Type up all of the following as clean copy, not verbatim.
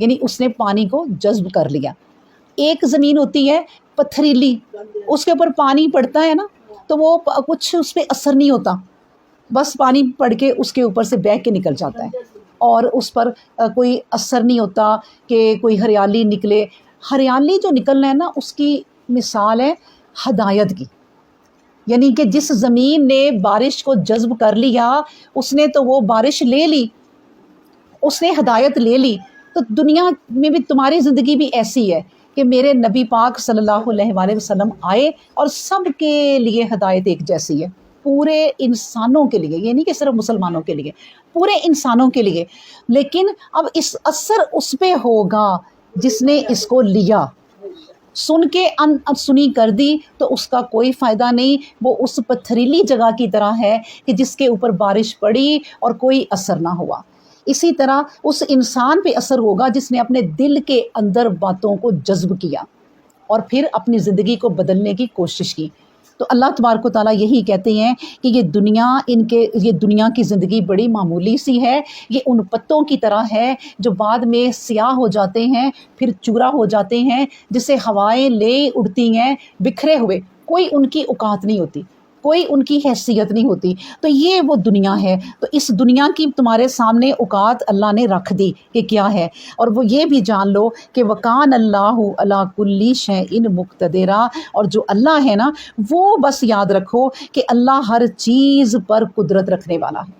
یعنی اس نے پانی کو جذب کر لیا۔ ایک زمین ہوتی ہے پتھریلی، اس کے اوپر پانی پڑتا ہے نا تو وہ کچھ اس پہ اثر نہیں ہوتا، بس پانی پڑ کے اس کے اوپر سے بہہ کے نکل جاتا ہے اور اس پر کوئی اثر نہیں ہوتا کہ کوئی ہریالی نکلے۔ ہریالی جو نکلنا ہے نا اس کی مثال ہے ہدایت کی، یعنی کہ جس زمین نے بارش کو جذب کر لیا اس نے تو وہ بارش لے لی، اس نے ہدایت لے لی۔ تو دنیا میں بھی تمہاری زندگی بھی ایسی ہے کہ میرے نبی پاک صلی اللہ علیہ وآلہ وسلم آئے اور سب کے لیے ہدایت ایک جیسی ہے، پورے انسانوں کے لیے، یہ نہیں کہ صرف مسلمانوں کے لیے، پورے انسانوں کے لیے۔ لیکن اب اس اثر اس پہ ہوگا جس نے اس کو لیا، سن کے سنی کر دی تو اس کا کوئی فائدہ نہیں، وہ اس پتھریلی جگہ کی طرح ہے کہ جس کے اوپر بارش پڑی اور کوئی اثر نہ ہوا۔ اسی طرح اس انسان پہ اثر ہوگا جس نے اپنے دل کے اندر باتوں کو جذب کیا اور پھر اپنی زندگی کو بدلنے کی کوشش کی۔ تو اللہ تبارک و تعالیٰ یہی کہتے ہیں کہ یہ دنیا کی زندگی بڑی معمولی سی ہے، یہ ان پتوں کی طرح ہے جو بعد میں سیاہ ہو جاتے ہیں، پھر چورا ہو جاتے ہیں، جسے ہوائیں لے اڑتی ہیں بکھرے ہوئے، کوئی ان کی اوقات نہیں ہوتی، کوئی ان کی حیثیت نہیں ہوتی۔ تو یہ وہ دنیا ہے۔ تو اس دنیا کی تمہارے سامنے اوقات اللہ نے رکھ دی کہ کیا ہے، اور وہ یہ بھی جان لو کہ وکان اللہ علی کل شیء مقتدرا، اور جو اللہ ہے نا وہ بس یاد رکھو کہ اللہ ہر چیز پر قدرت رکھنے والا ہے۔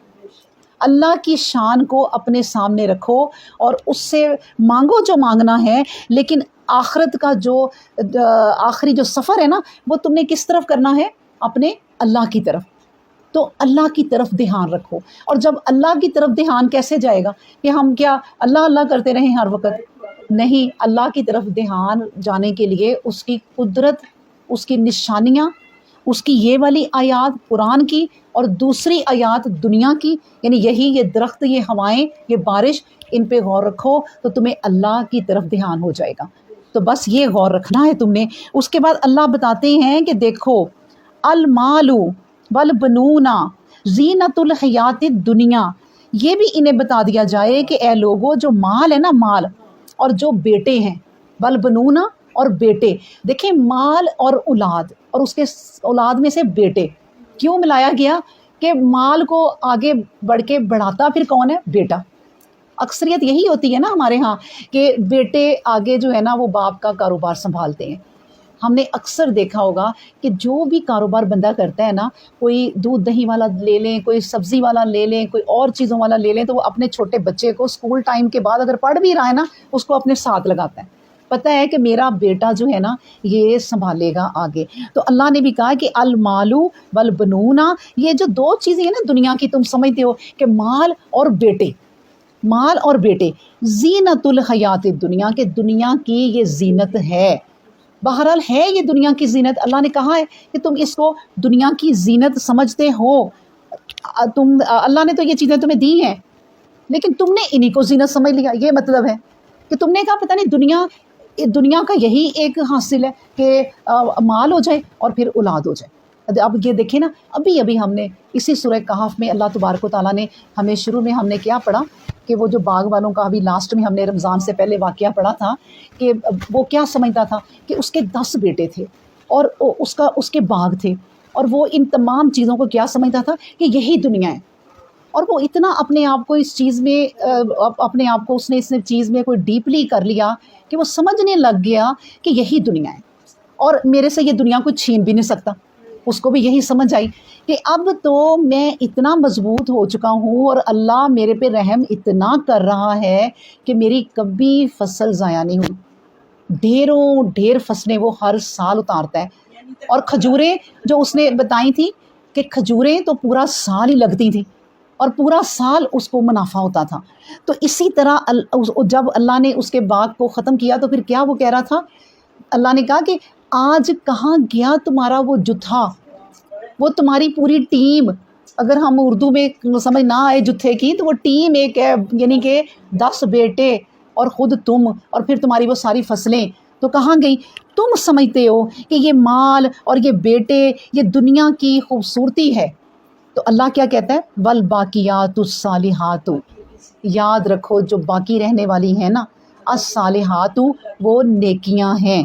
اللہ کی شان کو اپنے سامنے رکھو اور اس سے مانگو جو مانگنا ہے، لیکن آخرت کا جو آخری جو سفر ہے نا وہ تم نے کس طرف کرنا ہے؟ اپنے اللہ کی طرف۔ تو اللہ کی طرف دھیان رکھو، اور جب اللہ کی طرف دھیان کیسے جائے گا کہ ہم کیا اللہ اللہ کرتے رہیں ہر وقت؟ نہیں، اللہ کی طرف دھیان جانے کے لیے اس کی قدرت، اس کی نشانیاں، اس کی یہ والی آیات قرآن کی اور دوسری آیات دنیا کی، یعنی یہ درخت، یہ ہوائیں، یہ بارش، ان پہ غور رکھو تو تمہیں اللہ کی طرف دھیان ہو جائے گا۔ تو بس یہ غور رکھنا ہے تم نے۔ اس کے بعد اللہ بتاتے ہیں کہ دیکھو المال والبنون زینت الحیات الدنیا، یہ بھی انہیں بتا دیا جائے کہ اے لوگوں جو مال ہے نا، مال اور جو بیٹے ہیں، والبنون اور بیٹے، دیکھیں مال اور اولاد، اور اس کے اولاد میں سے بیٹے کیوں ملایا گیا؟ کہ مال کو آگے بڑھ کے بڑھاتا پھر کون ہے؟ بیٹا۔ اکثریت یہی ہوتی ہے نا ہمارے ہاں کہ بیٹے آگے جو ہے نا وہ باپ کا کاروبار سنبھالتے ہیں۔ ہم نے اکثر دیکھا ہوگا کہ جو بھی کاروبار بندہ کرتا ہے نا، کوئی دودھ دہی والا لے لیں، کوئی سبزی والا لے لیں، کوئی اور چیزوں والا لے لیں، تو وہ اپنے چھوٹے بچے کو اسکول ٹائم کے بعد اگر پڑھ بھی رہا ہے نا اس کو اپنے ساتھ لگاتا ہے، پتہ ہے کہ میرا بیٹا جو ہے نا یہ سنبھالے گا آگے۔ تو اللہ نے بھی کہا کہ المال والبنون، یہ جو دو چیزیں ہیں نا دنیا کی، تم سمجھتے ہو کہ مال اور بیٹے، مال اور بیٹے زینت الحیات الدنیا، کہ دنیا کی یہ زینت ہے۔ بہرحال ہے یہ دنیا کی زینت، اللہ نے کہا ہے کہ تم اس کو دنیا کی زینت سمجھتے ہو، اللہ نے تو یہ چیزیں تمہیں دی ہیں لیکن تم نے انہی کو زینت سمجھ لیا۔ یہ مطلب ہے کہ تم نے کہا پتہ نہیں دنیا کا یہی ایک حاصل ہے کہ مال ہو جائے اور پھر اولاد ہو جائے۔ اب یہ دیکھیں نا، ابھی ہم نے اسی سورہ کہف میں اللہ تبارک و تعالیٰ نے ہمیں شروع میں ہم نے کیا پڑھا کہ وہ جو باغ والوں کا ابھی لاسٹ میں ہم نے رمضان سے پہلے واقعہ پڑھا تھا کہ وہ کیا سمجھتا تھا کہ اس کے 10 بیٹے تھے اور اس کے باغ تھے، اور وہ ان تمام چیزوں کو کیا سمجھتا تھا کہ یہی دنیا ہے، اور وہ اتنا اپنے آپ کو اس چیز میں اس نے چیز میں کوئی ڈیپلی کر لیا کہ وہ سمجھنے لگ گیا کہ یہی دنیا ہے اور میرے سے یہ دنیا کو چھین بھی نہیں سکتا۔ اس کو بھی یہی سمجھ آئی کہ اب تو میں اتنا مضبوط ہو چکا ہوں اور اللہ میرے پہ رحم اتنا کر رہا ہے کہ میری کبھی فصل ضائع نہیں ہوئی، ڈھیر فصلیں وہ ہر سال اتارتا ہے۔ اور کھجوریں جو اس نے بتائی تھی کہ کھجوریں تو پورا سال ہی لگتی تھیں اور پورا سال اس کو منافع ہوتا تھا۔ تو اسی طرح جب اللہ نے اس کے باغ کو ختم کیا تو پھر کیا وہ کہہ رہا تھا؟ اللہ نے کہا کہ آج کہاں گیا تمہارا وہ جتھا، وہ تمہاری پوری ٹیم، اگر ہم اردو میں سمجھ نہ آئے جتھے کی تو وہ ٹیم ایک ہے، یعنی کہ 10 بیٹے اور خود تم اور پھر تمہاری وہ ساری فصلیں، تو کہاں گئی؟ تم سمجھتے ہو کہ یہ مال اور یہ بیٹے یہ دنیا کی خوبصورتی ہے، تو اللہ کیا کہتا ہے؟ والباقیات الصالحات، یاد رکھو جو باقی رہنے والی ہیں نا، الصالحات وہ نیکیاں ہیں،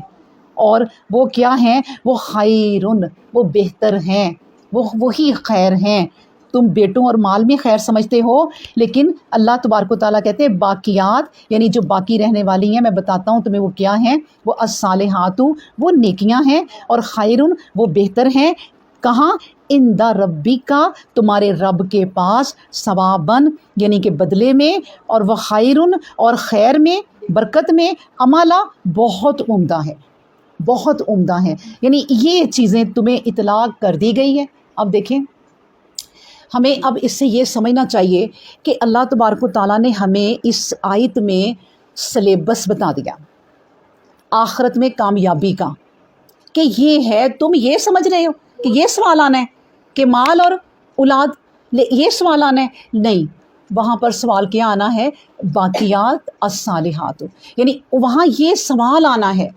اور وہ کیا ہیں؟ وہ خیرن وہ بہتر ہیں، وہی خیر ہیں۔ تم بیٹوں اور مال میں خیر سمجھتے ہو، لیکن اللہ تبارک و تعالیٰ کہتے ہیں باقیات یعنی جو باقی رہنے والی ہیں، میں بتاتا ہوں تمہیں وہ کیا ہیں، وہ الصالحات وہ نیکیاں ہیں، اور خیرن وہ بہتر ہیں۔ کہاں؟ عند ربک تمہارے رب کے پاس، ثواباً یعنی کہ بدلے میں، اور وہ خیرن اور خیر میں، برکت میں، عملہ بہت عمدہ ہے، بہت عمدہ ہے۔ یعنی یہ چیزیں تمہیں اطلاع کر دی گئی ہے۔ اب دیکھیں، ہمیں اب اس سے یہ سمجھنا چاہیے کہ اللہ تبارک و تعالیٰ نے ہمیں اس آیت میں سلیبس بتا دیا آخرت میں کامیابی کا، کہ یہ ہے، تم یہ سمجھ رہے ہو کہ یہ سوال آنا ہے کہ مال اور اولاد، یہ سوال آنا ہے، نہیں، وہاں پر سوال کیا آنا ہے؟ باقیات الصالحات، یعنی وہاں یہ سوال آنا ہے،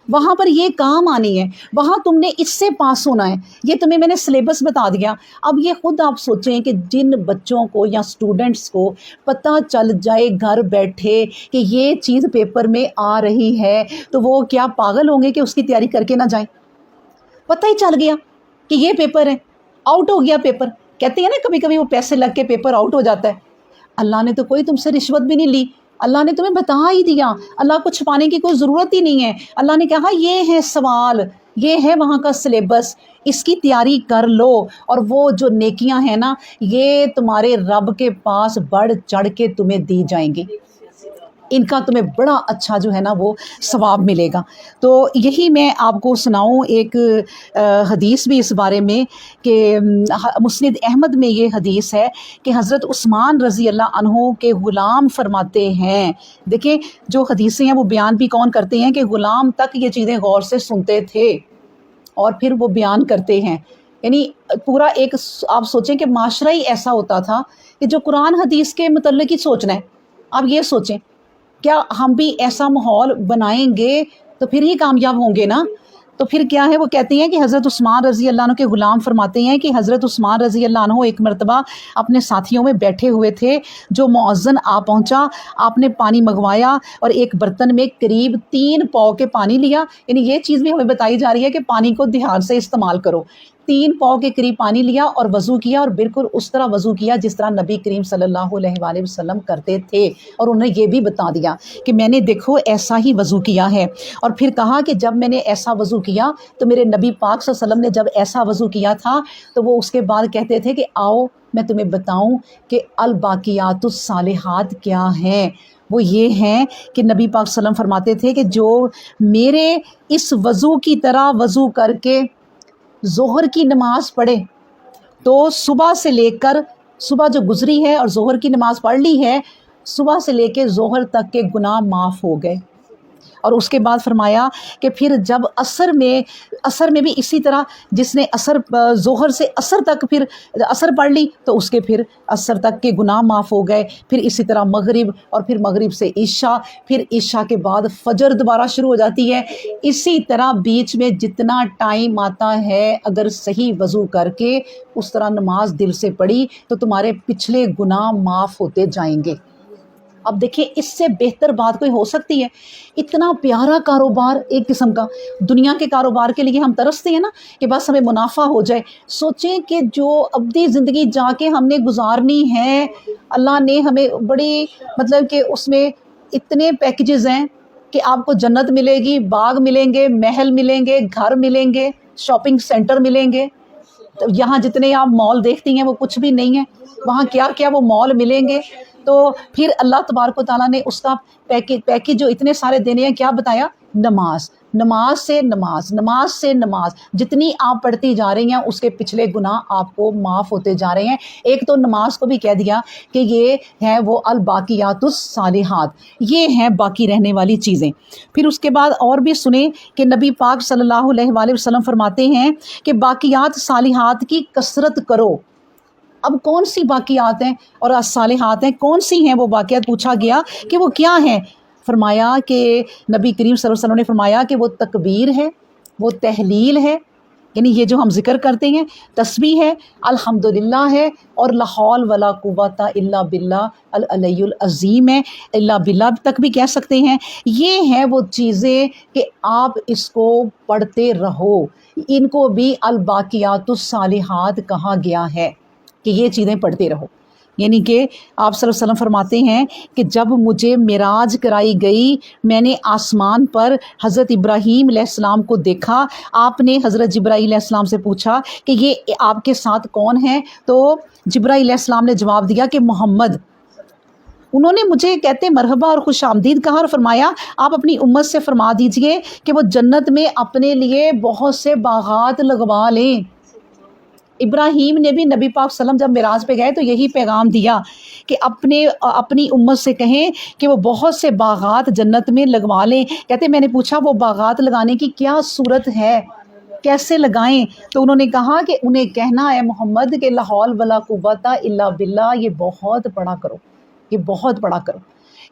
وہاں پر یہ کام آنی ہے، وہاں تم نے اس سے پاس ہونا ہے۔ یہ تمہیں میں نے سلیبس بتا دیا۔ اب یہ خود آپ سوچیں کہ جن بچوں کو یا اسٹوڈنٹس کو پتہ چل جائے گھر بیٹھے کہ یہ چیز پیپر میں آ رہی ہے، تو وہ کیا پاگل ہوں گے کہ اس کی تیاری کر کے نہ جائیں؟ پتہ ہی چل گیا کہ یہ پیپر ہے، آؤٹ ہو گیا پیپر، کہتے ہیں نا کبھی کبھی وہ پیسے لگ کے پیپر آؤٹ ہو جاتا ہے۔ اللہ نے تو کوئی تم سے رشوت بھی نہیں لی، اللہ نے تمہیں بتا ہی دیا، اللہ کو چھپانے کی کوئی ضرورت ہی نہیں ہے۔ اللہ نے کہا یہ ہے سوال، یہ ہے وہاں کا سلیبس، اس کی تیاری کر لو، اور وہ جو نیکیاں ہیں نا، یہ تمہارے رب کے پاس بڑھ چڑھ کے تمہیں دی جائیں گی، ان کا تمہیں بڑا اچھا جو ہے نا وہ ثواب ملے گا۔ تو یہی میں آپ کو سناؤں ایک حدیث بھی اس بارے میں، کہ مسند احمد میں یہ حدیث ہے کہ حضرت عثمان رضی اللہ عنہ کے غلام فرماتے ہیں، دیکھیں جو حدیثیں ہیں وہ بیان بھی کون کرتے ہیں کہ غلام تک یہ چیزیں غور سے سنتے تھے اور پھر وہ بیان کرتے ہیں۔ یعنی پورا ایک آپ سوچیں کہ معاشرہ ہی ایسا ہوتا تھا کہ جو قرآن حدیث کے متعلق ہی سوچنا ہے۔ آپ یہ سوچیں، کیا ہم بھی ایسا ماحول بنائیں گے تو پھر ہی کامیاب ہوں گے نا؟ تو پھر کیا ہے، وہ کہتے ہیں کہ حضرت عثمان رضی اللہ عنہ کے غلام فرماتے ہیں کہ حضرت عثمان رضی اللہ عنہ ایک مرتبہ اپنے ساتھیوں میں بیٹھے ہوئے تھے، جو مؤذن آ پہنچا، آپ نے پانی منگوایا اور ایک برتن میں قریب 3 پاؤ کے پانی لیا۔ یعنی یہ چیز بھی ہمیں بتائی جا رہی ہے کہ پانی کو دھیان سے استعمال کرو۔ 3 پاؤ کے قریب پانی لیا اور وضو کیا، اور بالکل اس طرح وضو کیا جس طرح نبی کریم صلی اللہ علیہ وآلہ وسلم کرتے تھے، اور انہوں نے یہ بھی بتا دیا کہ میں نے دیکھو ایسا ہی وضو کیا ہے۔ اور پھر کہا کہ جب میں نے ایسا وضو کیا تو میرے نبی پاک صلی اللہ علیہ وسلم نے جب ایسا وضو کیا تھا تو وہ اس کے بعد کہتے تھے کہ آؤ میں تمہیں بتاؤں کہ الباقیات الصالحات کیا ہیں۔ وہ یہ ہیں کہ نبی پاک صلی اللہ علیہ وسلم فرماتے تھے کہ جو میرے اس وضو کی طرح وضو کر کے ظہر کی نماز پڑھے، تو صبح سے لے کر صبح جو گزری ہے اور ظہر کی نماز پڑھ لی ہے، صبح سے لے کے ظہر تک کے گناہ معاف ہو گئے۔ اور اس کے بعد فرمایا کہ پھر جب عصر میں بھی اسی طرح جس نے ظہر سے عصر تک پھر عصر پڑھ لی تو اس کے پھر عصر تک کے گناہ معاف ہو گئے۔ پھر اسی طرح مغرب، اور پھر مغرب سے عشاء، پھر عشاء کے بعد فجر دوبارہ شروع ہو جاتی ہے۔ اسی طرح بیچ میں جتنا ٹائم آتا ہے اگر صحیح وضو کر کے اس طرح نماز دل سے پڑھی تو تمہارے پچھلے گناہ معاف ہوتے جائیں گے۔ اب دیکھیں اس سے بہتر بات کوئی ہو سکتی ہے؟ اتنا پیارا کاروبار، ایک قسم کا دنیا کے کاروبار کے لیے ہم ترستے ہیں نا کہ بس ہمیں منافع ہو جائے۔ سوچیں کہ جو ابدی زندگی جا کے ہم نے گزارنی ہے، اللہ نے ہمیں بڑی مطلب کہ اس میں اتنے پیکیجز ہیں کہ آپ کو جنت ملے گی، باغ ملیں گے، محل ملیں گے، گھر ملیں گے، شاپنگ سینٹر ملیں گے۔ تو یہاں جتنے آپ مال دیکھتی ہیں وہ کچھ بھی نہیں ہیں، وہاں کیا کیا وہ مال ملیں گے۔ تو پھر اللہ تبارک و تعالیٰ نے اس کا پیکیج جو اتنے سارے دینے ہیں کیا بتایا؟ نماز، نماز سے نماز، نماز سے نماز، جتنی آپ پڑھتی جا رہی ہیں اس کے پچھلے گناہ آپ کو معاف ہوتے جا رہے ہیں۔ ایک تو نماز کو بھی کہہ دیا کہ یہ ہے وہ الباقیات الصالحات، یہ ہیں باقی رہنے والی چیزیں۔ پھر اس کے بعد اور بھی سنیں کہ نبی پاک صلی اللہ علیہ وآلہ وسلم فرماتے ہیں کہ باقیات صالحات کی کثرت کرو۔ اب کون سی باقیات ہیں اور الصالحات ہیں؟ کون سی ہیں وہ باقیات؟ پوچھا گیا کہ وہ کیا ہیں؟ فرمایا کہ نبی کریم صلی اللہ علیہ وسلم نے فرمایا کہ وہ تکبیر ہے، وہ تحلیل ہے، یعنی یہ جو ہم ذکر کرتے ہیں تسبیح ہے، الحمدللہ ہے، اور لا حول ولا قوت الا باللہ العلی العظیم ہے، الا باللہ تک بھی کہہ سکتے ہیں۔ یہ ہیں وہ چیزیں کہ آپ اس کو پڑھتے رہو، ان کو بھی الباقیات الصالحات کہا گیا ہے کہ یہ چیزیں پڑھتے رہو۔ یعنی کہ آپ صلی اللہ علیہ وسلم فرماتے ہیں کہ جب مجھے معراج کرائی گئی، میں نے آسمان پر حضرت ابراہیم علیہ السلام کو دیکھا۔ آپ نے حضرت جبرائیل علیہ السلام سے پوچھا کہ یہ آپ کے ساتھ کون ہیں؟ تو جبرائیل علیہ السلام نے جواب دیا کہ محمد۔ انہوں نے مجھے کہتے مرحبا اور خوش آمدید کہا اور فرمایا آپ اپنی امت سے فرما دیجئے کہ وہ جنت میں اپنے لیے بہت سے باغات لگوا لیں۔ ابراہیم نے بھی نبی پاک صلی اللہ علیہ وسلم جب معراج پہ گئے تو یہی پیغام دیا کہ اپنی امت سے کہیں کہ وہ بہت سے باغات جنت میں لگوا لیں۔ کہتے میں نے پوچھا وہ باغات لگانے کی کیا صورت ہے، کیسے لگائیں؟ تو انہوں نے کہا کہ انہیں کہنا ہے محمد کہ لا حول ولا قوت الا باللہ، یہ بہت پڑھا کرو، یہ بہت پڑھا کرو۔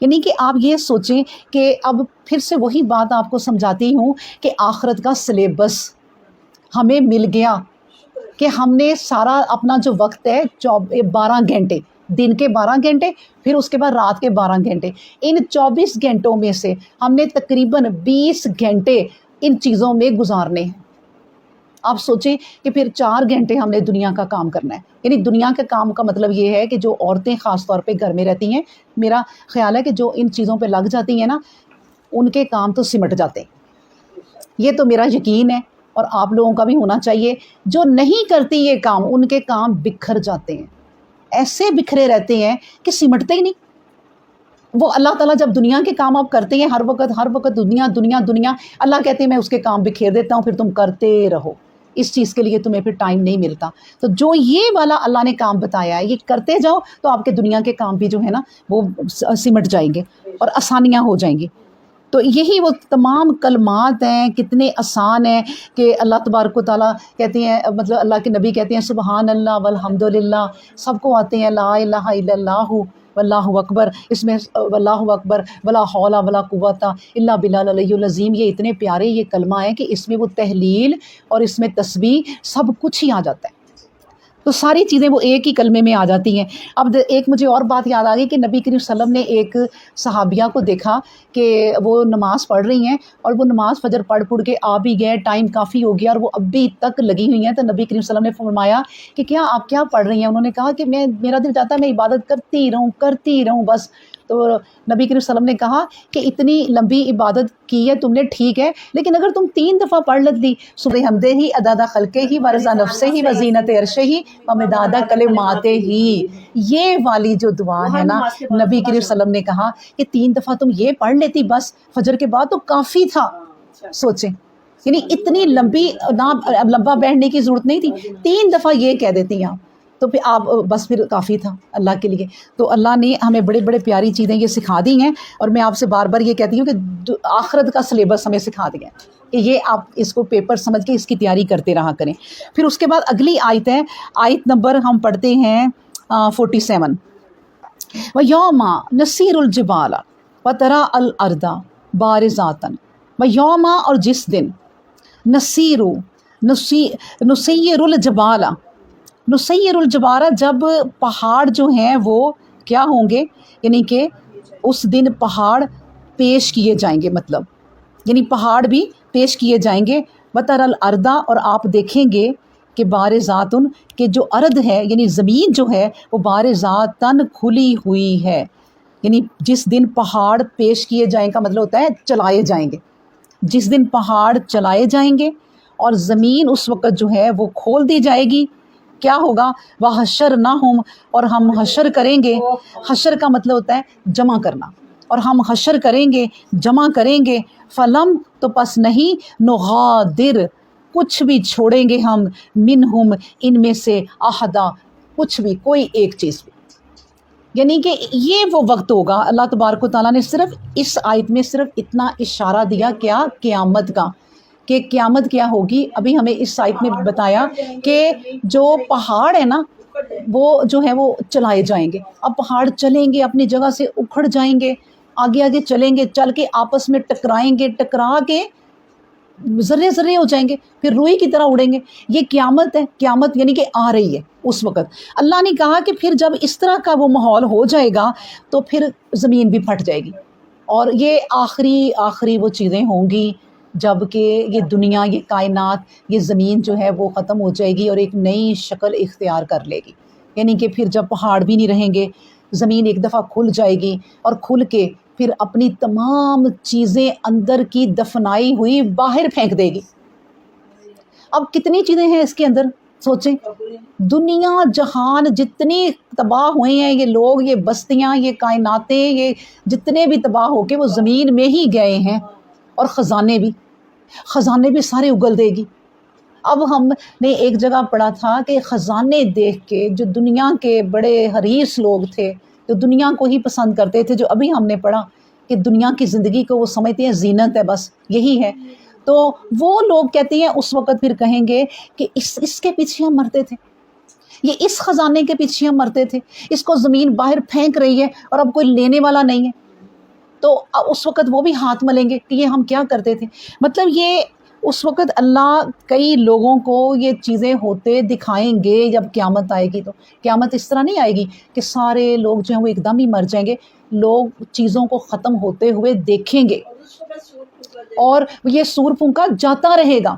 یعنی کہ آپ یہ سوچیں کہ اب پھر سے وہی بات آپ کو سمجھاتی ہوں کہ آخرت کا سلیبس ہمیں مل گیا کہ ہم نے سارا اپنا جو وقت ہے 12 گھنٹے، دن کے 12 گھنٹے، پھر اس کے بعد رات کے 12 گھنٹے، ان 24 گھنٹوں میں سے ہم نے تقریباً 20 گھنٹے ان چیزوں میں گزارنے ہیں۔ آپ سوچیں کہ پھر 4 گھنٹے ہم نے دنیا کا کام کرنا ہے۔ یعنی دنیا کے کام کا مطلب یہ ہے کہ جو عورتیں خاص طور پہ گھر میں رہتی ہیں، میرا خیال ہے کہ جو ان چیزوں پہ لگ جاتی ہیں نا، ان کے کام تو سمٹ جاتے ہیں، یہ تو میرا یقین ہے اور آپ لوگوں کا بھی ہونا چاہیے۔ جو نہیں کرتی یہ کام، ان کے کام بکھر جاتے ہیں، ایسے بکھرے رہتے ہیں کہ سمٹتے ہی نہیں۔ وہ اللہ تعالیٰ جب دنیا کے کام آپ کرتے ہیں ہر وقت دنیا دنیا دنیا، اللہ کہتے ہیں میں اس کے کام بکھیر دیتا ہوں، پھر تم کرتے رہو، اس چیز کے لیے تمہیں پھر ٹائم نہیں ملتا۔ تو جو یہ والا اللہ نے کام بتایا ہے یہ کرتے جاؤ تو آپ کے دنیا کے کام بھی جو ہے نا وہ سمٹ جائیں گے اور آسانیاں ہو جائیں گی۔ تو یہی وہ تمام کلمات ہیں، کتنے آسان ہیں کہ اللہ تبارک و تعالیٰ کہتے ہیں، مطلب اللہ کے نبی کہتے ہیں سبحان اللہ والحمد للہ، سب کو آتے ہیں، لا الہ الا اللہ واللہ اکبر، اس میں واللہ اکبر ولا حول ولا قوت الا باللہ العلی العظیم، یہ اتنے پیارے یہ کلمہ ہے کہ اس میں وہ تحلیل اور اس میں تسبیح سب کچھ ہی آ جاتا ہے، تو ساری چیزیں وہ ایک ہی کلمے میں آ جاتی ہیں۔ اب ایک مجھے اور بات یاد آ گئی کہ نبی کریم صلی اللہ علیہ وسلم نے ایک صحابیہ کو دیکھا کہ وہ نماز پڑھ رہی ہیں اور وہ نماز فجر پڑھ کے آ بھی گئے، ٹائم کافی ہو گیا اور وہ ابھی تک لگی ہوئی ہیں۔ تو نبی کریم صلی اللہ علیہ وسلم نے فرمایا کہ کیا آپ کیا پڑھ رہی ہیں؟ انہوں نے کہا کہ میرا دل چاہتا ہے میں عبادت کرتی رہوں بس۔ تو نبی کریم صلی اللہ علیہ وسلم نے کہا کہ اتنی لمبی عبادت کی ہے تم نے، ٹھیک ہے، لیکن اگر تم 3 دفعہ پڑھ لیتی سبح حمدے ہی عدد خلقے ہی ورضا نفسے ہی وزینت عرشے ہی ومداد کلماتے ہی، یہ والی جو دعا ہے نا، نبی کریم صلی اللہ علیہ وسلم نے کہا کہ 3 دفعہ تم یہ پڑھ لیتی بس فجر کے بعد تو کافی تھا۔ سوچیں، یعنی اتنی لمبا بیٹھنے کی ضرورت نہیں تھی، 3 دفعہ یہ کہہ دیتی آپ تو پھر آپ بس پھر کافی تھا اللہ کے لیے۔ تو اللہ نے ہمیں بڑے بڑے پیاری چیزیں یہ سکھا دی ہیں، اور میں آپ سے بار بار یہ کہتی ہوں کہ آخرت کا سلیبس ہمیں سکھا دیا ہے کہ یہ آپ اس کو پیپر سمجھ کے اس کی تیاری کرتے رہا کریں۔ پھر اس کے بعد اگلی آیت ہے، آیت نمبر ہم پڑھتے ہیں 47، وَيَوْمَ نَسِيرُ الْجِبَالَ وَتَرَى الْأَرْضَ بَارِزَةً، وَيَوْمَ اور جس دن، نسیر الجبال، نسیر الجبال جب پہاڑ جو ہیں وہ کیا ہوں گے، یعنی کہ اس دن پہاڑ پیش کیے جائیں گے، مطلب یعنی پہاڑ بھی پیش کیے جائیں گے، وَتَرَى الْأَرْضَ اور آپ دیکھیں گے کہ بارزاتن، کہ جو ارض ہے یعنی زمین جو ہے وہ بارزاتن کھلی ہوئی ہے۔ یعنی جس دن پہاڑ پیش کیے جائیں کا مطلب ہوتا ہے چلائے جائیں گے، جس دن پہاڑ چلائے جائیں گے اور زمین اس وقت جو ہے وہ کھول دی جائے گی، کیا ہوگا، وَحَشَرْنَاهُمْ اور ہم حشر کریں گے۔ حشر کا مطلب ہوتا ہے جمع کرنا، اور ہم حشر کریں گے، جمع کریں گے، فلم تو پس نہیں، نغادر کچھ بھی چھوڑیں گے ہم، منہم ان میں سے، احدا کچھ بھی، کوئی ایک چیز بھی۔ یعنی کہ یہ وہ وقت ہوگا، اللہ تبارک و تعالیٰ نے صرف اس آیت میں صرف اتنا اشارہ دیا، کیا، قیامت کا، کہ قیامت کیا ہوگی۔ ابھی ہمیں اس آیت میں بتایا کہ جو پہاڑ ہے نا وہ جو ہے وہ چلائے جائیں گے، اب پہاڑ چلیں گے، اپنی جگہ سے اکھڑ جائیں گے، آگے آگے چلیں گے، چل کے آپس میں ٹکرائیں گے، ٹکرا کے ذرے ذرے ہو جائیں گے، پھر روئی کی طرح اڑیں گے۔ یہ قیامت ہے، قیامت یعنی کہ آ رہی ہے اس وقت۔ اللہ نے کہا کہ پھر جب اس طرح کا وہ ماحول ہو جائے گا تو پھر زمین بھی پھٹ جائے گی، اور یہ آخری وہ چیزیں ہوں گی جب کہ یہ دنیا، یہ کائنات، یہ زمین جو ہے وہ ختم ہو جائے گی اور ایک نئی شکل اختیار کر لے گی۔ یعنی کہ پھر جب پہاڑ بھی نہیں رہیں گے، زمین ایک دفعہ کھل جائے گی، اور کھل کے پھر اپنی تمام چیزیں اندر کی دفنائی ہوئی باہر پھینک دے گی۔ اب کتنی چیزیں ہیں اس کے اندر، سوچیں، دنیا جہان جتنی تباہ ہوئے ہیں، یہ لوگ، یہ بستیاں، یہ کائناتیں، یہ جتنے بھی تباہ ہو کے وہ زمین میں ہی گئے ہیں، اور خزانے بھی سارے اگل دے گی۔ اب ہم نے ایک جگہ پڑھا تھا کہ خزانے دیکھ کے جو دنیا کے بڑے حریص لوگ تھے، جو دنیا کو ہی پسند کرتے تھے، جو ابھی ہم نے پڑھا کہ دنیا کی زندگی کو وہ سمجھتے ہیں زینت ہے، بس یہی ہے، تو وہ لوگ کہتے ہیں اس وقت پھر کہیں گے کہ اس کے پیچھے ہم مرتے تھے، یہ اس خزانے کے پیچھے ہم مرتے تھے، اس کو زمین باہر پھینک رہی ہے اور اب کوئی لینے والا نہیں ہے۔ تو اس وقت وہ بھی ہاتھ ملیں گے کہ یہ ہم کیا کرتے تھے۔ مطلب یہ اس وقت اللہ کئی لوگوں کو یہ چیزیں ہوتے دکھائیں گے جب قیامت آئے گی۔ تو قیامت اس طرح نہیں آئے گی کہ سارے لوگ جو ہیں وہ ایک دم ہی مر جائیں گے، لوگ چیزوں کو ختم ہوتے ہوئے دیکھیں گے، اور یہ سور پھونکا جاتا رہے گا۔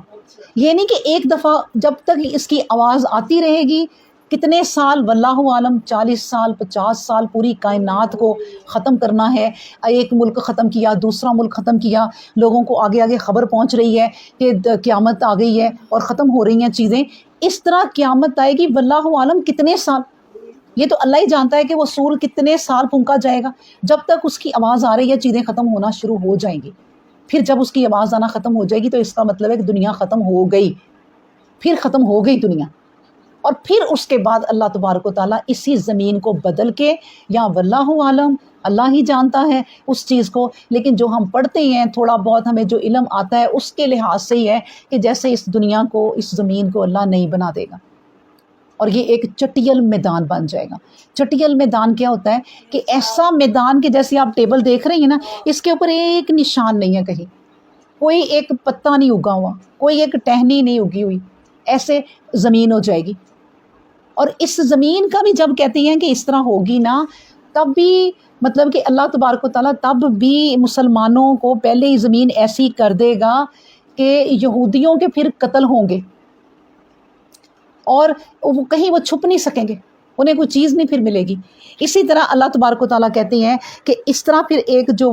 یہ نہیں کہ ایک دفعہ، جب تک اس کی آواز آتی رہے گی، کتنے سال، واللہ عالم، 40 سال، 50 سال، پوری کائنات کو ختم کرنا ہے۔ ایک ملک ختم کیا، دوسرا ملک ختم کیا، لوگوں کو آگے آگے خبر پہنچ رہی ہے کہ قیامت آ گئی ہے اور ختم ہو رہی ہیں چیزیں۔ اس طرح قیامت آئے گی، واللہ عالم کتنے سال، یہ تو اللہ ہی جانتا ہے کہ وہ سور کتنے سال پھونکا جائے گا۔ جب تک اس کی آواز آ رہی ہے چیزیں ختم ہونا شروع ہو جائیں گی۔ پھر جب اس کی آواز آنا ختم ہو جائے گی تو اس کا مطلب ہے کہ دنیا ختم ہو گئی، پھر ختم ہو گئی دنیا۔ اور پھر اس کے بعد اللہ تبارک و تعالیٰ اسی زمین کو بدل کے، یا واللہ عالم، اللہ ہی جانتا ہے اس چیز کو، لیکن جو ہم پڑھتے ہیں تھوڑا بہت ہمیں جو علم آتا ہے اس کے لحاظ سے ہی ہے کہ جیسے اس دنیا کو، اس زمین کو اللہ نہیں بنا دے گا، اور یہ ایک چٹیل میدان بن جائے گا۔ چٹیل میدان کیا ہوتا ہے کہ ایسا میدان کہ جیسے آپ ٹیبل دیکھ رہے ہیں نا، اس کے اوپر ایک نشان نہیں ہے، کہیں کوئی ایک پتا نہیں اگا ہوا، کوئی ایک ٹہنی نہیں اگی ہوئی، ایسے زمین ہو جائے گی۔ اور اس زمین کا بھی جب کہتے ہیں کہ اس طرح ہوگی نا، تب بھی مطلب کہ اللہ تبارک و تعالیٰ تب بھی مسلمانوں کو پہلے ہی زمین ایسی کر دے گا کہ یہودیوں کے پھر قتل ہوں گے، اور وہ کہیں وہ چھپ نہیں سکیں گے، انہیں کوئی چیز نہیں پھر ملے گی۔ اسی طرح اللہ تبارک و تعالیٰ کہتے ہیں کہ اس طرح پھر ایک جو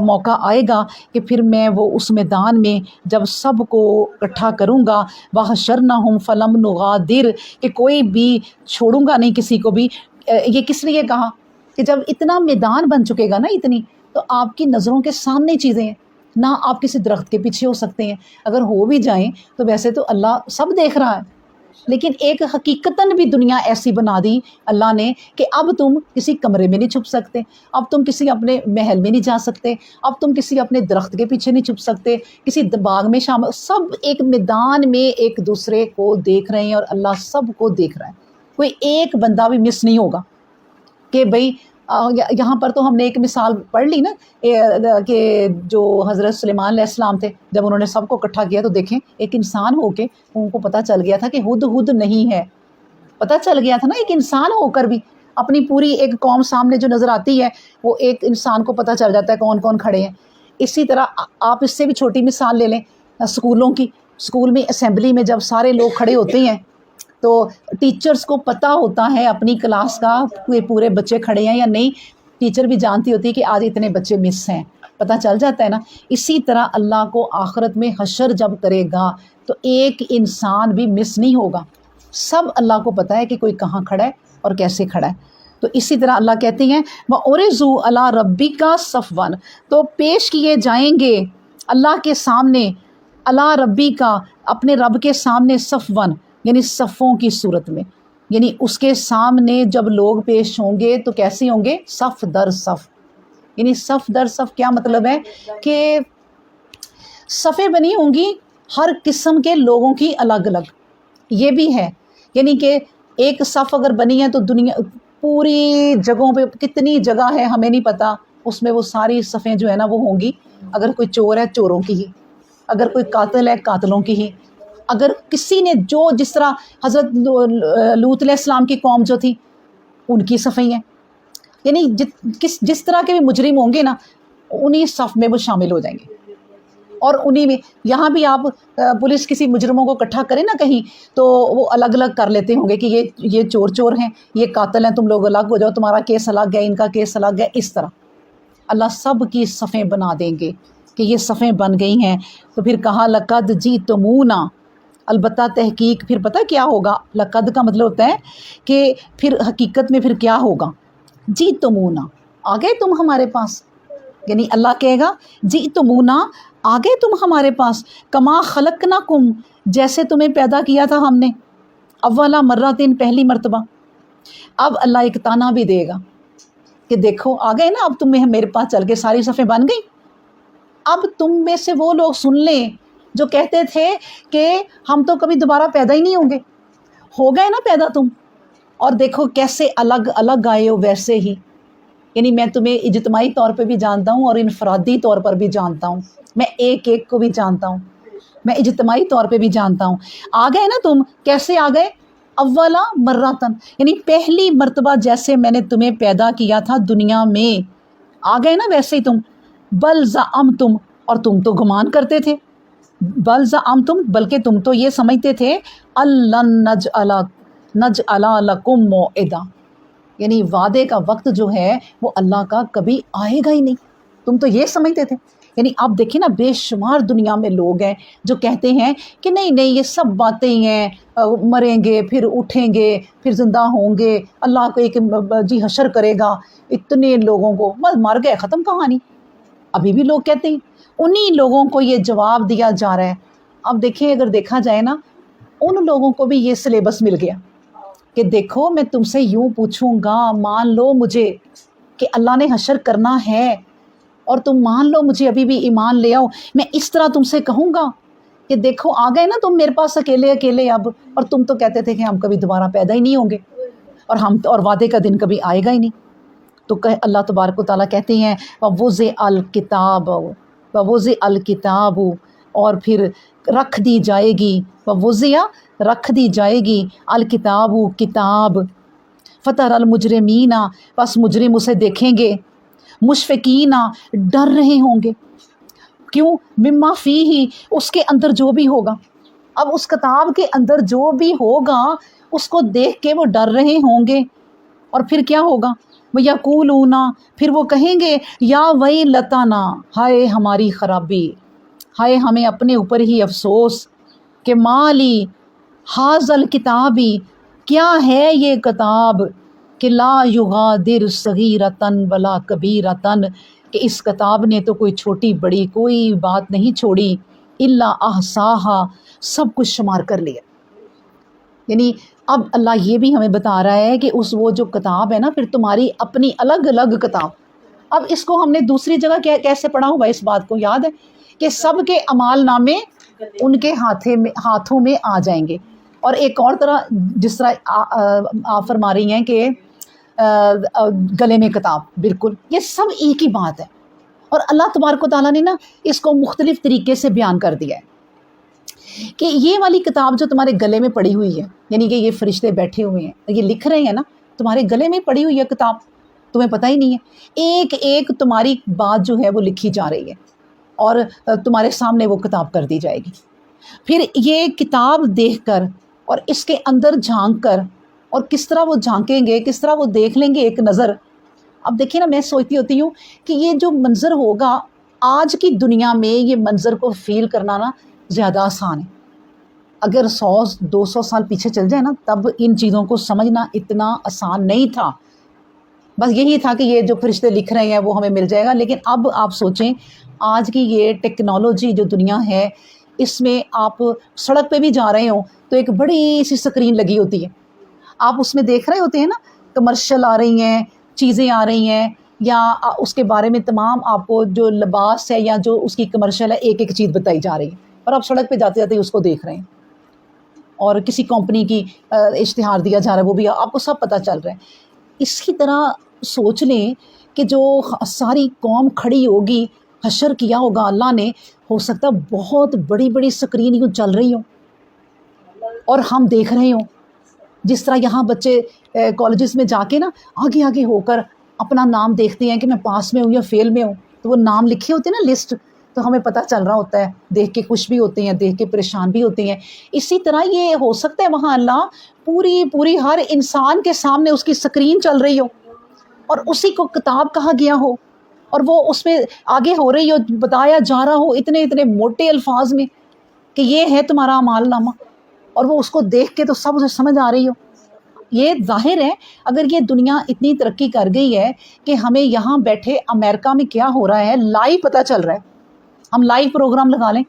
موقع آئے گا کہ پھر میں وہ اس میدان میں جب سب کو اکٹھا کروں گا، وَحَشَرْنَهُمْ فَلَمْ نُغَادِرْ، کہ کوئی بھی چھوڑوں گا نہیں کسی کو بھی۔ یہ کس لیے کہا کہ جب اتنا میدان بن چکے گا نا، اتنی، تو آپ کی نظروں کے سامنے چیزیں ہیں، نہ آپ کسی درخت کے پیچھے ہو سکتے ہیں، اگر ہو بھی جائیں تو ویسے تو اللہ سب دیکھ رہا ہے، لیکن ایک حقیقتاً بھی دنیا ایسی بنا دی اللہ نے کہ اب تم کسی کمرے میں نہیں چھپ سکتے، اب تم کسی اپنے محل میں نہیں جا سکتے، اب تم کسی اپنے درخت کے پیچھے نہیں چھپ سکتے، کسی باغ میں شامل، سب ایک میدان میں ایک دوسرے کو دیکھ رہے ہیں، اور اللہ سب کو دیکھ رہا ہے، کوئی ایک بندہ بھی مس نہیں ہوگا کہ بھئی یہاں پر تو ہم نے ایک مثال پڑھ لی نا کہ جو حضرت سلیمان علیہ السلام تھے، جب انہوں نے سب کو اکٹھا کیا تو دیکھیں ایک انسان ہو کے ان کو پتہ چل گیا تھا کہ ہد نہیں ہے، پتہ چل گیا تھا نا، ایک انسان ہو کر بھی اپنی پوری ایک قوم سامنے جو نظر آتی ہے، وہ ایک انسان کو پتہ چل جاتا ہے کون کون کھڑے ہیں۔ اسی طرح آپ اس سے بھی چھوٹی مثال لے لیں اسکولوں کی، اسکول میں اسمبلی میں جب سارے لوگ کھڑے ہوتے ہیں تو ٹیچرز کو پتہ ہوتا ہے اپنی کلاس کا پورے بچے کھڑے ہیں یا نہیں، ٹیچر بھی جانتی ہوتی ہے کہ آج اتنے بچے مس ہیں، پتہ چل جاتا ہے نا۔ اسی طرح اللہ کو آخرت میں حشر جب کرے گا تو ایک انسان بھی مس نہیں ہوگا، سب اللہ کو پتہ ہے کہ کوئی کہاں کھڑا ہے اور کیسے کھڑا ہے۔ تو اسی طرح اللہ کہتے ہیں وَأُرِزُوا عَلَىٰ رَبِّكَ صَفًّا، تو پیش کیے جائیں گے اللہ کے سامنے، عَلَىٰ رَبِّكَ، اپنے رب کے سامنے، صفًّا یعنی صفوں کی صورت میں، یعنی اس کے سامنے جب لوگ پیش ہوں گے تو کیسے ہوں گے؟ صف در صف، یعنی صف در صف کیا مطلب ہے کہ صفیں بنی ہوں گی ہر قسم کے لوگوں کی الگ الگ، یہ بھی ہے، یعنی کہ ایک صف اگر بنی ہے تو دنیا پوری جگہوں پہ کتنی جگہ ہے ہمیں نہیں پتہ، اس میں وہ ساری صفیں جو ہے نا وہ ہوں گی، اگر کوئی چور ہے چوروں کی ہی، اگر کوئی قاتل ہے قاتلوں کی ہی، اگر کسی نے جس طرح حضرت لوط علیہ السلام کی قوم جو تھی ان کی صفیں ہیں، یعنی جس طرح کے بھی مجرم ہوں گے نا انہی صف میں وہ شامل ہو جائیں گے، اور انہی میں یہاں بھی آپ پولیس کسی مجرموں کو اکٹھا کرے نا کہیں تو وہ الگ الگ کر لیتے ہوں گے کہ یہ چور ہیں، یہ قاتل ہیں، تم لوگ الگ ہو جاؤ، تمہارا کیس الگ ہے، ان کا کیس الگ ہے، اس طرح اللہ سب کی صفیں بنا دیں گے کہ یہ صفیں بن گئی ہیں۔ تو پھر کہا لقد جئتمونا، البتہ تحقیق پھر پتہ کیا ہوگا، لقد کا مطلب ہوتا ہے کہ پھر حقیقت میں پھر کیا ہوگا، جئتمونا آ گئے تم ہمارے پاس، یعنی اللہ کہے گا جئتمونا آ گئے تم ہمارے پاس، کما خلقناکم جیسے تمہیں پیدا کیا تھا ہم نے، اولا مرتين پہلی مرتبہ۔ اب اللہ ایک تانا بھی دے گا کہ دیکھو آ گئے نا، اب تمہیں میرے پاس چل کے ساری صفیں بن گئی، اب تم میں سے وہ لوگ سن لیں جو کہتے تھے کہ ہم تو کبھی دوبارہ پیدا ہی نہیں ہوں گے، ہو گئے نا پیدا تم، اور دیکھو کیسے الگ الگ آئے ہو ویسے ہی، یعنی میں تمہیں اجتماعی طور پہ بھی جانتا ہوں اور انفرادی طور پر بھی جانتا ہوں، میں ایک ایک کو بھی جانتا ہوں، میں اجتماعی طور پہ بھی جانتا ہوں۔ آ گئے نا تم، کیسے آ گئے، اولا مرتن یعنی پہلی مرتبہ جیسے میں نے تمہیں پیدا کیا تھا دنیا میں، آ گئے نا ویسے ہی تم، بل زعمتم اور تم تو گمان کرتے تھے، بل زعمتم بلکہ تم تو یہ سمجھتے تھے الن نجعل لکم موعدا، یعنی وعدے کا وقت جو ہے وہ اللہ کا کبھی آئے گا ہی نہیں، تم تو یہ سمجھتے تھے۔ یعنی آپ دیکھیں نا بے شمار دنیا میں لوگ ہیں جو کہتے ہیں کہ نہیں نہیں یہ سب باتیں ہی ہیں، مریں گے پھر اٹھیں گے پھر زندہ ہوں گے، اللہ کو ایک جی حشر کرے گا، اتنے لوگوں کو بس مر گئے ختم کہانی، ابھی بھی لوگ کہتے ہیں، انہی لوگوں کو یہ جواب دیا جا رہا ہے۔ اب دیکھیں اگر دیکھا جائے نا ان لوگوں کو بھی یہ سلیبس مل گیا کہ دیکھو میں تم سے یوں پوچھوں گا، مان لو مجھے کہ اللہ نے حشر کرنا ہے اور تم مان لو مجھے، ابھی بھی ایمان لے آؤ، میں اس طرح تم سے کہوں گا کہ دیکھو آ گئے نا تم میرے پاس اکیلے اکیلے اب، اور تم تو کہتے تھے کہ ہم کبھی دوبارہ پیدا ہی نہیں ہوں گے اور وعدے کا دن کبھی آئے گا ہی نہیں۔ تو اللہ تبارک و تعالیٰ کہتے ہیں وَوُضِعَ الْكِتَابُ وَوُضِعَ الْكِتَابُ اور پھر رکھ دی جائے گی، وَوُضِعَ رکھ دی جائے گی، الکتاب کتاب، فَتَرَى الْمُجْرِمِينَ پس مجرم اسے دیکھیں گے، مشفقین ڈر رہے ہوں گے، کیوں، مما فیہ اس کے اندر جو بھی ہوگا، اب اس کتاب کے اندر جو بھی ہوگا اس کو دیکھ کے وہ ڈر رہے ہوں گے، اور پھر کیا ہوگا، وَيَقُولُونَ پھر وہ کہیں گے یا ویلتنا ہائے ہماری خرابی، ہائے ہمیں اپنے اوپر ہی افسوس، کہ مالی حاذل کتابی کیا ہے یہ کتاب، کہ لا یغادر صغیرۃ ولا کبیرۃ کہ اس کتاب نے تو کوئی چھوٹی بڑی کوئی بات نہیں چھوڑی، الا احصاہا سب کچھ شمار کر لیا۔ یعنی اب اللہ یہ بھی ہمیں بتا رہا ہے کہ وہ جو کتاب ہے نا پھر تمہاری اپنی الگ الگ کتاب، اب اس کو ہم نے دوسری جگہ کیسے پڑھا ہوا، اس بات کو یاد ہے کہ سب کے اعمال نامے ان کے ہاتھوں میں آ جائیں گے، اور ایک اور طرح جس طرح آپ فرما رہی ہیں کہ گلے میں کتاب، بالکل یہ سب ایک ہی بات ہے، اور اللہ تبارک و تعالیٰ نے نا اس کو مختلف طریقے سے بیان کر دیا ہے کہ یہ والی کتاب جو تمہارے گلے میں پڑی ہوئی ہے، یعنی کہ یہ فرشتے بیٹھے ہوئے ہیں یہ لکھ رہے ہیں نا، تمہارے گلے میں پڑی ہوئی ہے کتاب، تمہیں پتہ ہی نہیں ہے، ایک ایک تمہاری بات جو ہے وہ لکھی جا رہی ہے اور تمہارے سامنے وہ کتاب کر دی جائے گی۔ پھر یہ کتاب دیکھ کر اور اس کے اندر جھانک کر، اور کس طرح وہ جھانکیں گے، کس طرح وہ دیکھ لیں گے ایک نظر۔ اب دیکھیں نا میں سوچتی ہوتی ہوں کہ یہ جو منظر ہوگا آج کی دنیا میں، یہ منظر کو فیل کرنا نا زیادہ آسان ہے، اگر 100-200 سال پیچھے چل جائے نا تب ان چیزوں کو سمجھنا اتنا آسان نہیں تھا، بس یہی تھا کہ یہ جو فرشتے لکھ رہے ہیں وہ ہمیں مل جائے گا۔ لیکن اب آپ سوچیں آج کی یہ ٹیکنالوجی جو دنیا ہے، اس میں آپ سڑک پہ بھی جا رہے ہوں تو ایک بڑی سی سکرین لگی ہوتی ہے، آپ اس میں دیکھ رہے ہوتے ہیں نا، کمرشل آ رہی ہیں، چیزیں آ رہی ہیں، یا اس کے بارے میں تمام آپ کو جو لباس ہے یا جو اس کی کمرشل ہے ایک ایک چیز بتائی جا رہی ہے، اور آپ سڑک پہ جاتے جاتے اس کو دیکھ رہے ہیں، اور کسی کمپنی کی اشتہار دیا جا رہا ہے وہ بھی آپ کو سب پتہ چل رہا ہے۔ اسی طرح سوچ لیں کہ جو ساری قوم کھڑی ہوگی حشر کیا ہوگا اللہ نے، ہو سکتا ہے بہت بڑی بڑی اسکرین یوں چل رہی ہوں اور ہم دیکھ رہے ہوں، جس طرح یہاں بچے کالجز میں جا کے نا آگے آگے ہو کر اپنا نام دیکھتے ہیں کہ میں پاس میں ہوں یا فیل میں ہوں، تو وہ نام لکھے ہوتے ہیں نا لسٹ، تو ہمیں پتہ چل رہا ہوتا ہے، دیکھ کے خوش بھی ہوتے ہیں، دیکھ کے پریشان بھی ہوتے ہیں۔ اسی طرح یہ ہو سکتا ہے وہاں اللہ پوری ہر انسان کے سامنے اس کی اسکرین چل رہی ہو اور اسی کو کتاب کہا گیا ہو اور وہ اس میں آگے ہو رہی ہو، بتایا جا رہا ہو اتنے اتنے موٹے الفاظ میں کہ یہ ہے تمہارا اعمال نامہ، اور وہ اس کو دیکھ کے تو سب اسے سمجھ آ رہی ہو۔ یہ ظاہر ہے اگر یہ دنیا اتنی ترقی کر گئی ہے کہ ہمیں یہاں بیٹھے امریکہ میں کیا ہو رہا ہے لائیو پتہ چل رہا ہے، ہم لائیو پروگرام لگا لیں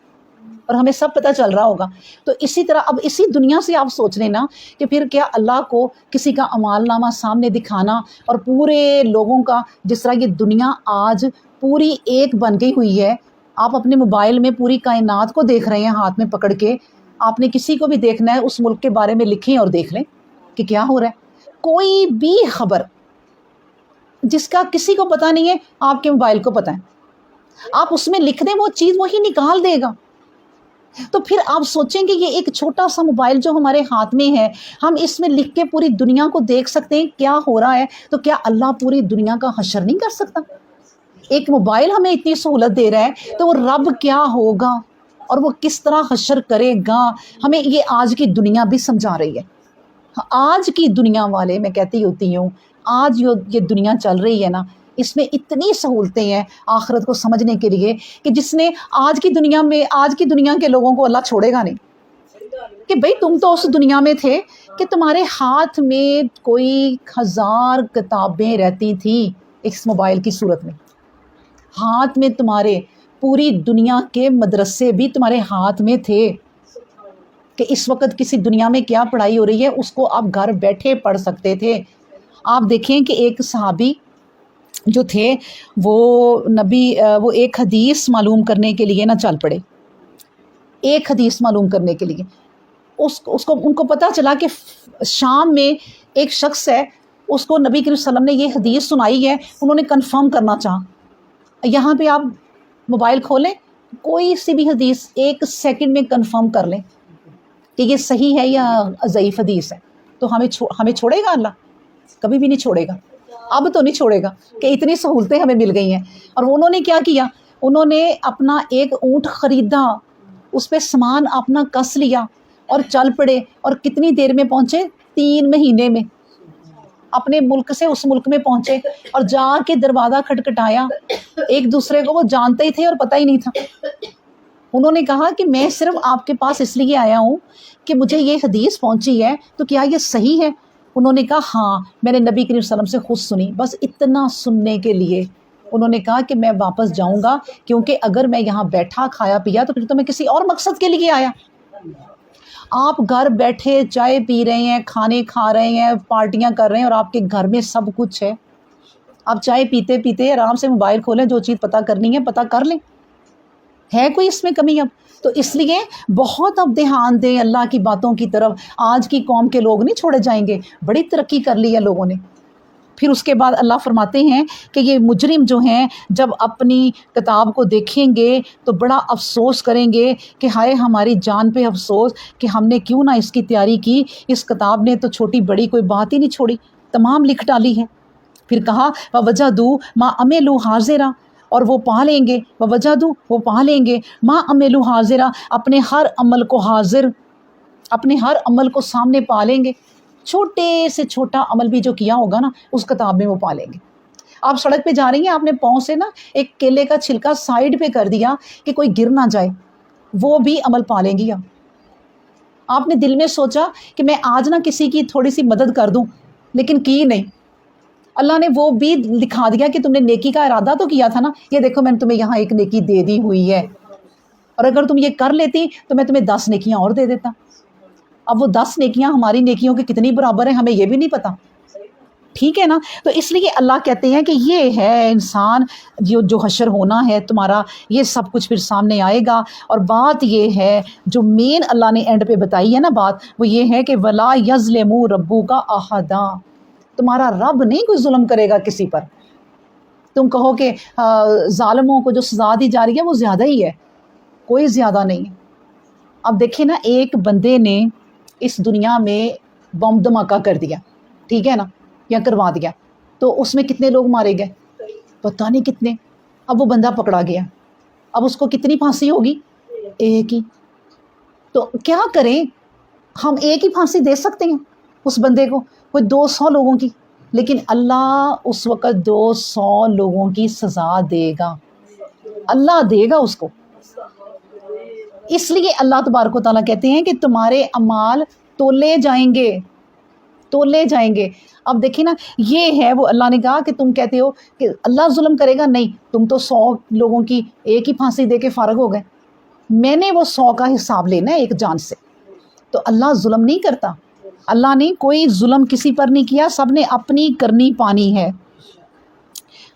اور ہمیں سب پتہ چل رہا ہوگا۔ تو اسی طرح اب اسی دنیا سے آپ سوچ لیں نا کہ پھر کیا اللہ کو کسی کا اعمال نامہ سامنے دکھانا اور پورے لوگوں کا، جس طرح یہ دنیا آج پوری ایک بن گئی ہوئی ہے، آپ اپنے موبائل میں پوری کائنات کو دیکھ رہے ہیں ہاتھ میں پکڑ کے، آپ نے کسی کو بھی دیکھنا ہے اس ملک کے بارے میں لکھیں اور دیکھ لیں کہ کیا ہو رہا ہے۔ کوئی بھی خبر جس کا کسی کو پتہ نہیں ہے آپ کے موبائل کو پتہ ہے، آپ اس میں لکھ دیں وہ چیز وہی نکال دے گا۔ تو پھر آپ سوچیں کہ یہ ایک چھوٹا سا موبائل جو ہمارے ہاتھ میں ہے، ہم اس میں لکھ کے پوری دنیا کو دیکھ سکتے ہیں کیا ہو رہا ہے، تو کیا اللہ پوری دنیا کا حشر نہیں کر سکتا؟ ایک موبائل ہمیں اتنی سہولت دے رہا ہے تو وہ رب کیا ہوگا اور وہ کس طرح حشر کرے گا، ہمیں یہ آج کی دنیا بھی سمجھا رہی ہے۔ آج کی دنیا والے، میں کہتی ہوتی ہوں، آج یہ دنیا چل رہی ہے نا، اس میں اتنی سہولتیں ہیں آخرت کو سمجھنے کے لیے کہ جس نے آج کی دنیا کے لوگوں کو اللہ چھوڑے گا نہیں کہ بھئی تم تو اس دنیا میں تھے کہ تمہارے ہاتھ میں کوئی 1000 کتابیں رہتی تھیں اس موبائل کی صورت میں، ہاتھ میں تمہارے پوری دنیا کے مدرسے بھی تمہارے ہاتھ میں تھے کہ اس وقت کسی دنیا میں کیا پڑھائی ہو رہی ہے اس کو آپ گھر بیٹھے پڑھ سکتے تھے۔ آپ دیکھیں کہ ایک صحابی جو تھے وہ ایک حدیث معلوم کرنے کے لیے نہ چل پڑے، ایک حدیث معلوم کرنے کے لیے ان کو پتہ چلا کہ شام میں ایک شخص ہے، اس کو نبی کریم صلی اللہ علیہ وسلم نے یہ حدیث سنائی ہے، انہوں نے کنفرم کرنا چاہا۔ یہاں پہ آپ موبائل کھولیں، کوئی سی بھی حدیث 1 سیکنڈ میں کنفرم کر لیں کہ یہ صحیح ہے یا ضعیف حدیث ہے، تو ہمیں چھوڑے گا اللہ؟ کبھی بھی نہیں چھوڑے گا، اب تو نہیں چھوڑے گا کہ اتنی سہولتیں ہمیں مل گئی ہیں۔ اور انہوں نے کیا کیا، انہوں نے اپنا ایک اونٹ خریدا، اس پہ سامان اپنا کس لیا اور چل پڑے، اور کتنی دیر میں پہنچے، 3 مہینے میں اپنے ملک سے اس ملک میں پہنچے، اور جا کے دروازہ کھٹکھٹایا، ایک دوسرے کو وہ جانتے ہی تھے اور پتہ ہی نہیں تھا۔ انہوں نے کہا کہ میں صرف آپ کے پاس اس لیے آیا ہوں کہ مجھے یہ حدیث پہنچی ہے، تو کیا یہ صحیح ہے؟ انہوں نے کہا ہاں، میں نے نبی کریم صلی اللہ علیہ وسلم سے خود سنی، بس اتنا سننے کے لیے انہوں نے کہا کہ میں واپس جاؤں گا، کیونکہ اگر میں یہاں بیٹھا کھایا پیا تو پھر تو میں کسی اور مقصد کے لیے آیا۔ آپ گھر بیٹھے چائے پی رہے ہیں، کھانے کھا رہے ہیں، پارٹیاں کر رہے ہیں، اور آپ کے گھر میں سب کچھ ہے، آپ چائے پیتے پیتے آرام سے موبائل کھولیں، جو چیز پتہ کرنی ہے پتہ کر لیں، ہے کوئی اس میں کمی اب؟ تو اس لیے بہت اب دھیان دیں اللہ کی باتوں کی طرف۔ آج کی قوم کے لوگ نہیں چھوڑے جائیں گے، بڑی ترقی کر لی ہے لوگوں نے۔ پھر اس کے بعد اللہ فرماتے ہیں کہ یہ مجرم جو ہیں جب اپنی کتاب کو دیکھیں گے تو بڑا افسوس کریں گے کہ ہائے ہماری جان پہ افسوس کہ ہم نے کیوں نہ اس کی تیاری کی، اس کتاب نے تو چھوٹی بڑی کوئی بات ہی نہیں چھوڑی، تمام لکھ ڈالی ہے۔ پھر کہا وَوَجَدُوا مَا عَمِلُوا حَاضِرًا، اور وہ پا لیں گے، وَوَجَدُوا وہ پا لیں گے، مَا عَمِلُوا حَاضِرًا اپنے ہر عمل کو حاضر، اپنے ہر عمل کو سامنے پا لیں گے، چھوٹے سے چھوٹا عمل بھی جو کیا ہوگا نا اس کتاب میں وہ پا لیں گے۔ آپ سڑک پہ جا رہی ہیں، آپ نے پاؤں سے نا ایک کیلے کا چھلکا سائیڈ پہ کر دیا کہ کوئی گر نہ جائے، وہ بھی عمل پا لیں گی آپ نے دل میں سوچا کہ میں آج نہ کسی کی تھوڑی سی مدد کر دوں، لیکن کی نہیں، اللہ نے وہ بھی دکھا دیا کہ تم نے نیکی کا ارادہ تو کیا تھا نا، یہ دیکھو میں نے تمہیں یہاں ایک نیکی دے دی ہوئی ہے، اور اگر تم یہ کر لیتی تو میں تمہیں 10 نیکیاں اور دے دیتا۔ اب وہ 10 نیکیاں ہماری نیکیوں کے کتنی برابر ہیں ہمیں یہ بھی نہیں پتہ، ٹھیک ہے نا؟ تو اس لیے اللہ کہتے ہیں کہ یہ ہے انسان جو حشر ہونا ہے تمہارا، یہ سب کچھ پھر سامنے آئے گا۔ اور بات یہ ہے جو مین اللہ نے اینڈ پہ بتائی ہے نا بات، وہ یہ ہے کہ وَلَا يَظْلِمُ رَبُّكَ أَحَدًا، تمہارا رب نہیں کوئی ظلم کرے گا کسی پر، تم کہو کہ ظالموں کو جو سزا دی جا رہی ہے وہ زیادہ ہی ہے، کوئی زیادہ نہیں ہے۔ اب دیکھیں نا، ایک بندے نے اس دنیا میں بم دھماکہ کر دیا، ٹھیک ہے نا، یا کروا دیا، تو اس میں کتنے لوگ مارے گئے؟ پتہ نہیں کتنے۔ اب وہ بندہ پکڑا گیا، اب اس کو کتنی پھانسی ہوگی؟ ایک ہی۔ تو کیا کریں ہم؟ ایک ہی پھانسی دے سکتے ہیں اس بندے کو، کوئی 200 لوگوں کی؟ لیکن اللہ اس وقت 200 لوگوں کی سزا دے گا، اللہ دے گا اس کو۔ اس لیے اللہ تبارک و تعالیٰ کہتے ہیں کہ تمہارے اعمال تولے جائیں گے، تولے جائیں گے۔ اب دیکھیں نا، یہ ہے وہ اللہ نے کہا کہ تم کہتے ہو کہ اللہ ظلم کرے گا، نہیں، تم تو 100 لوگوں کی ایک ہی پھانسی دے کے فارغ ہو گئے، میں نے وہ 100 کا حساب لینا ہے ایک جان سے۔ تو اللہ ظلم نہیں کرتا، اللہ نے کوئی ظلم کسی پر نہیں کیا، سب نے اپنی کرنی پانی ہے۔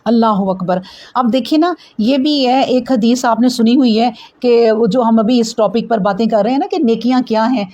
اللہ اکبر۔ اب دیکھیے نا، یہ بھی ہے ایک حدیث آپ نے سنی ہوئی ہے کہ وہ جو ہم ابھی اس ٹاپک پر باتیں کر رہے ہیں نا کہ نیکیاں کیا ہیں،